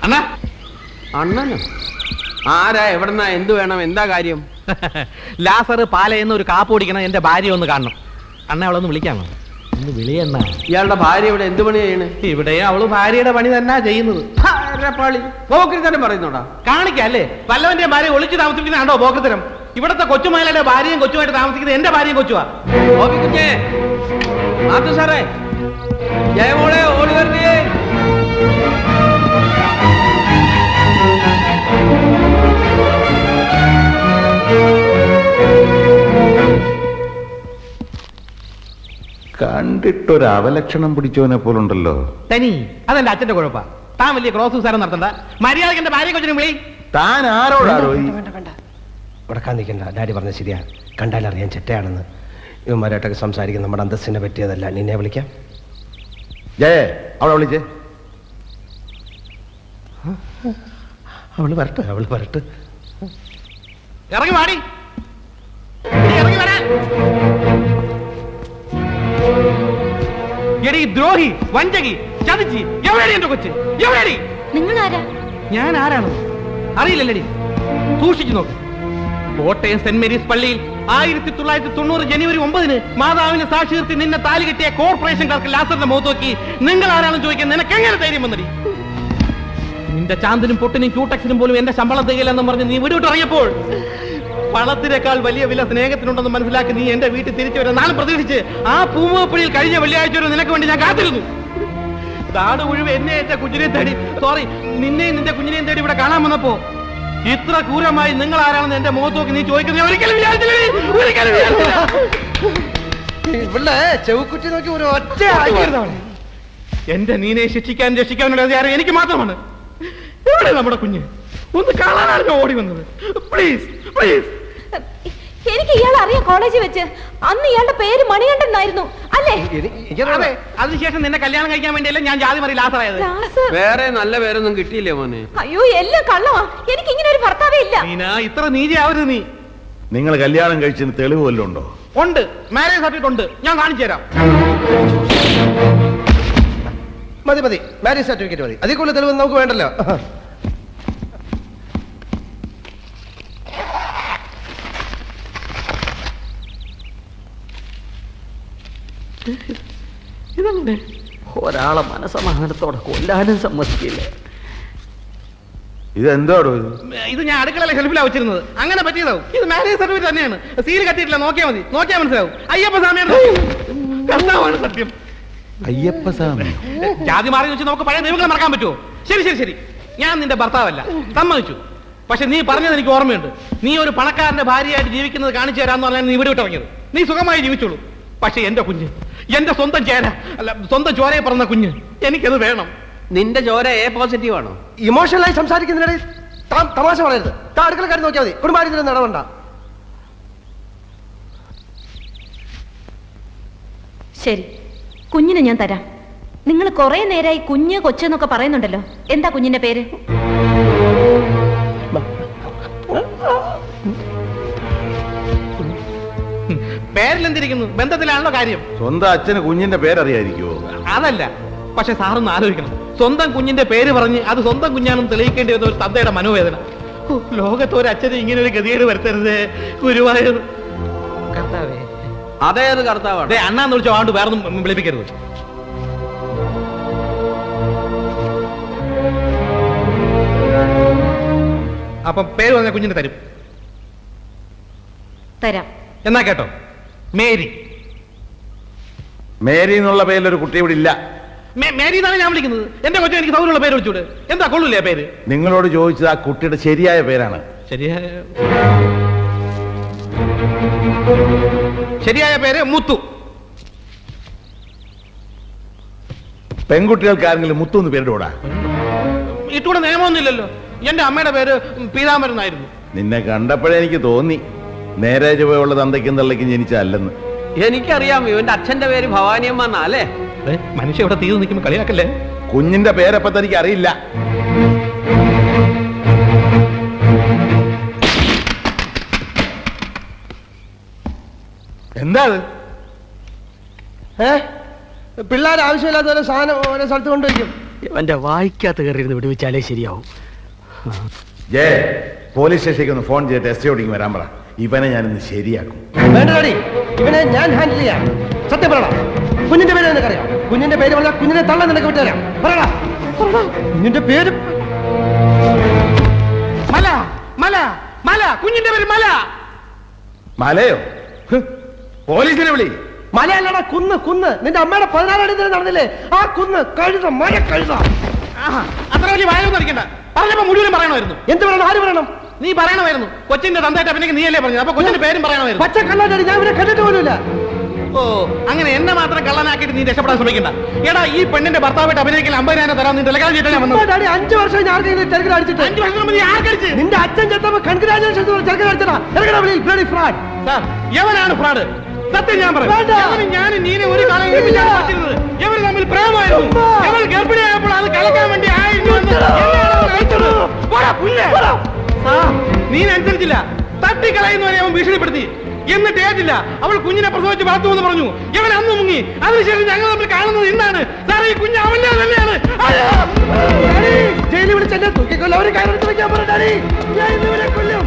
അണ്ണാ. അണ്ണനോ? ആരാ? എവിടെന്നാ? എന്ത് വേണം? എന്താ കാര്യം? ലാസർ പാലയെന്ന് ഒരു കാപ്പ് ഓടിക്കണം, എന്റെ ഭാര്യ ഒന്ന് കാണണം. അണ്ണ അവളൊന്ന് വിളിക്കാമോ? ഒന്ന് വിളിയണ്ണ. ഇയാളുടെ ഭാര്യ ഇവിടെ എന്ത് പണി ചെയ്യണ്? ഇവിടെയും അവള് ഭാര്യയുടെ പണി തന്നെ ചെയ്യുന്നത്. പോക്കൃത്തരം പറയുന്നോടാ. കാണിക്കല്ലേ, വല്ലവന്റെ ഭാര്യ ഒളിച്ചു താമസിക്കുന്നതാണോ പോക്കൃത്തരം? ഇവിടത്തെ കൊച്ചുമലയുടെ ഭാര്യയും കൊച്ചുമായിട്ട് താമസിക്കുന്നത് എന്റെ ഭാര്യയും കൊച്ചുവാ. കുഞ്ഞേ, നാത്തു സാറേ, ജയമോളെ ഓടി വരണേ. കണ്ടിട്ടൊരു അവലക്ഷണം പിടിച്ചവനെ പോലുണ്ടല്ലോ. തനി അതെന്റെ അച്ഛന്റെ കുഴപ്പ. താൻ വലിയ ക്രോസ് വിസാരം നടത്തണ്ട. മര്യാദക്ക് എന്റെ ഭാര്യ കൊച്ചിനെ വിളി. താൻ ആരോടാണോ? ഉടക്കാൻ നിൽക്കണ്ട. ഡാഡി പറഞ്ഞ ശരിയാ. കണ്ടാലറിയാൻ ചെറ്റയാണെന്ന്. ഇവന്മാരായിട്ടൊക്കെ സംസാരിക്കും. നമ്മുടെ അന്തസ്സിനെ പറ്റിയതല്ല. നിന്നെ വിളിക്കാം. ജയേ, അവളെ വിളിച്ചേ. അവള് വരട്ടെ, അവള് വരട്ടെ. ഇറങ്ങി വാടി, ഇറങ്ങി വരാൻ. എടീ ദ്രോഹി, വഞ്ചകി, ചതിച്ചി, എവിടെയാണ് എന്റെ കൊച്ച്? എവിടെയാണ്? നിങ്ങൾ ആരാ? ഞാൻ ആരാണ് അറിയില്ലല്ലേടി. സൂക്ഷിച്ചു നോക്ക്. കോട്ടയം സെന്റ് മേരീസ് പള്ളിയിൽ 1990 ജനുവരി 9 മാതാവിനെ സാക്ഷി നിർത്തി നിന്നെ താലി കെട്ടിയ കോർപ്പറേഷൻ ക്ലർക്ക് ലാസറിന്റെ മുഖത്ത് നോക്കി നിങ്ങൾ ആരാണെന്ന് ചോദിക്കാൻ നിനക്ക് എങ്ങനെ ധൈര്യം വന്നടി? നിന്റെ ചാന്തിനും പൊട്ടിനും ക്യൂടെക്സിനും പോലും എന്റെ ശമ്പളം തികയില്ലെന്നും പറഞ്ഞ് നീ വിടവിട്ട് ഇറങ്ങിയപ്പോൾ പണത്തിനേക്കാൾ വലിയ വില സ്നേഹത്തിനുണ്ടെന്ന് മനസ്സിലാക്കി നീ എന്റെ വീട്ടിൽ തിരിച്ചു വരാൻ നാളെ പ്രതീക്ഷിച്ച് ആ പൂമുഖപ്പള്ളിയിൽ കഴിഞ്ഞ വെള്ളിയാഴ്ച വരെ നിനക്ക് വേണ്ടി ഞാൻ കാത്തിരുന്നു. നാട് മുഴുവൻ എന്നെ എന്റെ കുഞ്ഞിനെയും തേടി, സോറി, നിന്നെയും നിന്റെ കുഞ്ഞിനെയും തേടി ഇവിടെ കാണാൻ വന്നപ്പോ ഇത്ര ക്രൂരമായി നിങ്ങൾ ആരാണെന്ന് എന്റെ മുഖത്ത് നോക്കി നീ ചോദിക്കുന്നത് ഒരിക്കലും ഇവിടെ ചെവുക്കുറ്റി നോക്കി ഒരു ഒറ്റ എന്റെ നീനെ ശിക്ഷിക്കാൻ രക്ഷിക്കാനുള്ള അധികാരം എനിക്ക് മാത്രമാണ്. എവിടെ നമ്മുടെ കുഞ്ഞ്? ഒന്ന് കാണാനാണ് ഞാൻ ഓടി വന്നത്. Please please. എനിക്ക് ഇയാളെ അറിയാം. കോളേജിൽ വെച്ച് അന്ന് ഇയാളുടെ പേര് മണികണ്ഠൻ എന്നായിരുന്നു അല്ലേ? അതെ, അതിനുശേഷം നിന്നെ കല്യാണം കഴിക്കാൻ വേണ്ടിയല്ല ഞാൻ ജാതി മറി ലാസറായത്. വേറെ നല്ല പേരൊന്നും കിട്ടിയില്ലേ മോനെ? അയ്യോ, എല്ലാം കള്ളമാ. എനിക്ക് ഇങ്ങനെ ഒരു ഭർത്താവേ ഇല്ല. നീന ഇത്ര നീതിയാവരുത് നീ. നിങ്ങൾ കല്യാണം കഴിച്ചതിന് തെളിവ് വല്ലതും ഉണ്ടോ? ഉണ്ട്, മാരേജ് സർട്ടിഫിക്കറ്റ് ഉണ്ട്, ഞാൻ കാണിച്ചു തരാം. മതി മതി, മാരേജ് സർട്ടിഫിക്കറ്റ് മതി. അതിൽ കൂടുതൽ തെളിവ് നമുക്ക് വേണ്ടല്ലോ. ഇതെന്ത്? ഒരാളെ മനസമാധാനത്തോടെ കൊല്ലാനും സമ്മതിക്കില്ല. ഇതെന്തോടോ? ഇത് ഞാൻ അടുക്കളയിലെ ഷെൽഫിലാണ് വെച്ചിരുന്നത്. അങ്ങനെ പറ്റിയതാവും. ഇത് മാരേജ് സർട്ടിഫിക്കറ്റ് തന്നെയാണ്. സീൽ കട്ടിയിട്ടില്ല, നോക്കിയാൽ മതി. നോക്കിയാൽ മനസ്സിലാവും. അയ്യപ്പസ്വാമിയാണ് കർത്താവാണ് സത്യം. അയ്യപ്പസ്വാമി ജാതി മാറി വെച്ച് നമുക്ക് പഴയ നിയമങ്ങളെ മറക്കാൻ പറ്റുമോ? ശരി ശരി ശരി, ഞാൻ നിന്റെ ഭർത്താവല്ല, സമ്മതിച്ചു. പക്ഷെ നീ പറഞ്ഞത് എനിക്ക് ഓർമ്മയുണ്ട്. നീ ഒരു പണക്കാരന്റെ ഭാര്യയായിട്ട് ജീവിക്കുന്നത് കാണിച്ചു തരാന്ന് പറഞ്ഞാൽ നീ ഇവിടെ വിട്ടിറങ്ങിയത്. നീ സുഖമായി ജീവിച്ചോളൂ. പക്ഷെ എന്റെ കുഞ്ഞ്, എന്റെ സ്വന്തം ചേര, അല്ല സ്വന്തം ചോരയെ പറഞ്ഞ കുഞ്ഞ്, എനിക്കത് വേണം. നിന്റെ ചോര എ പോസിറ്റീവ് ആണോ? ഇമോഷണലായി സംസാരിക്കുന്നതിനിടയിൽ തമാശ പറയരുത്. അടുക്കളക്കാരി നോക്കിയാൽ മതി. കുടുംബാര്യത്തിൽ നടവണ്ട. ശരി, കുഞ്ഞിനെ ഞാൻ തരാം. നിങ്ങൾ കുറെ നേരമായി കുഞ്ഞ് കൊച്ചെന്നൊക്കെ പറയുന്നുണ്ടല്ലോ. എന്താ കുഞ്ഞിന്റെ പേര്? പേരിലെന്തിരിക്കുന്നു? ബന്ധത്തിലാണല്ലോ കാര്യം. സ്വന്തം അച്ഛന് കുഞ്ഞിന്റെ പേരറിയായിരിക്കുമോ? അതല്ല, പക്ഷെ സാറൊന്ന് ആലോചിക്കണം. സ്വന്തം കുഞ്ഞിന്റെ പേര് പറഞ്ഞ് അത് സ്വന്തം കുഞ്ഞാണെന്ന് തെളിയിക്കേണ്ടി വരുന്ന ഒരു തന്തയുടെ മനോവേദന. ലോകത്തൊരു അച്ഛനെ ഇങ്ങനെ ഒരു ഗതികേട് വരുത്തരുത് ഗുരുവായൂർ കർത്താവേ. അതേത് കർത്താവാണ്? അണ്ണാന്ന് വിളിച്ചോ, ആണ്ട് വേറൊന്നും വിളിപ്പിക്കരുത്. അപ്പം പേര് പറഞ്ഞ കുഞ്ഞിന് തരും. തരാം. എന്നാ കേട്ടോ, മേരി. മേരി എന്നുള്ള പേരിലൊരു കുട്ടി ഇവിടെ ഇല്ല. മേരി എന്നാണ് ഞാൻ വിളിക്കുന്നത്. എന്റെ കൊച്ചു എനിക്ക് സൗകര്യമുള്ള പേര് വിളിച്ചൂടെ? എന്താ കൊള്ളൂലേ ആ പേര്? നിങ്ങളോട് ചോദിച്ചത് ആ കുട്ടിയുടെ ശരിയായ പേരാണ്. ശരിയായ പേര് മുത്തു. പെൺകുട്ടികൾക്ക് ആരെങ്കിലും മുത്തു എന്ന് പേരിടൂടാ? ഇട്ടൂടെ നിയമമൊന്നുമില്ലല്ലോ. എന്റെ അമ്മയുടെ പേര് പീതാംബരൻ എന്നായിരുന്നു. നിന്നെ കണ്ടപ്പോഴേ എനിക്ക് തോന്നി നേരെ ചുവയുള്ള തന്തയ്ക്കും തള്ളയ്ക്കും ജനിച്ചല്ലെന്ന്. എനിക്കറിയാം, ഇവന്റെ അച്ഛന്റെ പേര് ഭവാനിയമ്മ എന്നാ അല്ലേ? മനുഷ്യ ഇവിടെ തീർന്നു നിൽക്കുമ്പോ കളിയാക്കല്ലേ. കുഞ്ഞിന്റെ പേരപ്പ തനിക്ക് അറിയില്ല. എന്താ പിള്ളേർ ആവശ്യമില്ലാത്ത ഓരോ സാധനം ഓരോ സ്ഥലത്ത് കൊണ്ടുവയ്ക്കും. എന്റെ വായിക്കാത്ത കയറിയിരുന്ന് വിടുവിച്ചാലേ ശരിയാവും. ജയ പോലീസ് സ്റ്റേഷനിലേക്ക് ഒന്ന് ഫോൺ ചെയ്തിട്ട് എസ് ഓടിക്ക് വരാൻ പറ. ഇവനെ ഞാനിന്ന് ശരിയാക്കും. വേണ്ട ഡാഡി, ഇവനെ ഞാൻ ഹാൻഡിൽ ചെയ്യാം. സത്യം പറയണം, കുഞ്ഞിന്റെ പേര് നിനക്കറിയാം? കുഞ്ഞിന്റെ പേര് പറഞ്ഞാൽ കുഞ്ഞിനെ തള്ളാൻ നിനക്ക് വിട്ടുതരാം. പറയടാ, കുഞ്ഞിന്റെ പേര് മല മല മല, കുഞ്ഞിന്റെ പേര് മല. മലയോ? പോലീസിനെ വിളി. മലയല്ലടാ, കുന്ന് കുന്ന്. നിന്റെ അമ്മയുടെ 16 അടി നടന്നില്ലേ ആ കുന്ന്. കഴുത, മഴ കഴുത. അത്ര വലിയ വായൊന്നും അടിക്കണ്ട. പറഞ്ഞപ്പോ മുഴുവനും പറയണമായിരുന്നു. എന്ത് പറയണം? ആര് പറയണം? നീ പറയണമായിരുന്നു. കൊച്ചിന്റെ തന്തയായിട്ട് പിന്നെ നീയല്ലേ പറഞ്ഞു. അപ്പൊ കൊച്ചിന്റെ പേരും പറയണമായിരുന്നു. പച്ച കള്ളാടി, ഞാൻ ഇവരെ കണ്ടിട്ട് പോലുമില്ല. ഓ, അങ്ങനെ എന്നെ മാത്രം കള്ളനാക്കിയിട്ട് നീ രക്ഷപ്പെടാൻ ശ്രമിക്കണ്ട. എടാ, ഈ പെണ്ണിന്റെ ഭർത്താവായിട്ട് അഭിനയിക്കാൻ 50,000 തരാം. നീ ടെലഗ്രാം ചെയ്താൽ ഞാൻ വന്നു. ഡാഡി, 5 വർഷം ഞാൻ ടെലഗ്രാം അടിച്ചിട്ട്. 5 വർഷം മുമ്പ് നീ ആർക്കടിച്ച്? നിന്റെ അച്ഛൻ ചെത്തപ്പോ കൺഗ്രാജുലേഷൻ ടെലഗ്രാം അടിച്ചടാ. ടെലഗ്രാം വിളിയിൽ ബ്ലഡി ഫ്രോഡ്. സാർ, എവനാണ് ഫ്രോഡ്? സത്യം ഞാൻ പറയും. ഞാൻ നീനെ ഒരു കാലം ഏൽപ്പിച്ചാണ് പറ്റുന്നത്. ഇവർ തമ്മിൽ പ്രേമമായിരുന്നു. ഇവൾ ഗർഭിണിയായപ്പോൾ അത് കലക്കാൻ വേണ്ടി 1000 രൂപ നീ അനുസരിച്ചില്ല. തട്ടിക്കളയുന്നവരെ അവൻ ഭീഷണിപ്പെടുത്തി. എന്നിട്ട് ഏറ്റില്ല. അവൾ കുഞ്ഞിനെ പ്രസവിച്ച് വളർത്തുമെന്ന് പറഞ്ഞു. ഇവൻ അന്ന് മുങ്ങി. അതിനുശേഷം ഞങ്ങൾ തമ്മിൽ കാണുന്നത് ഇന്നാണ്. സാർ, ഈ കുഞ്ഞ് അവന്റെ തന്നെയാണ്. ജയിലിൽ വിളിച്ച് എന്നെ തൂക്കിക്കൊല്ലം. അവർ കയറി വെക്കാൻ പറഞ്ഞു. ഡാഡി, ഞാൻ ഇന്നിവരെ കൊല്ലും.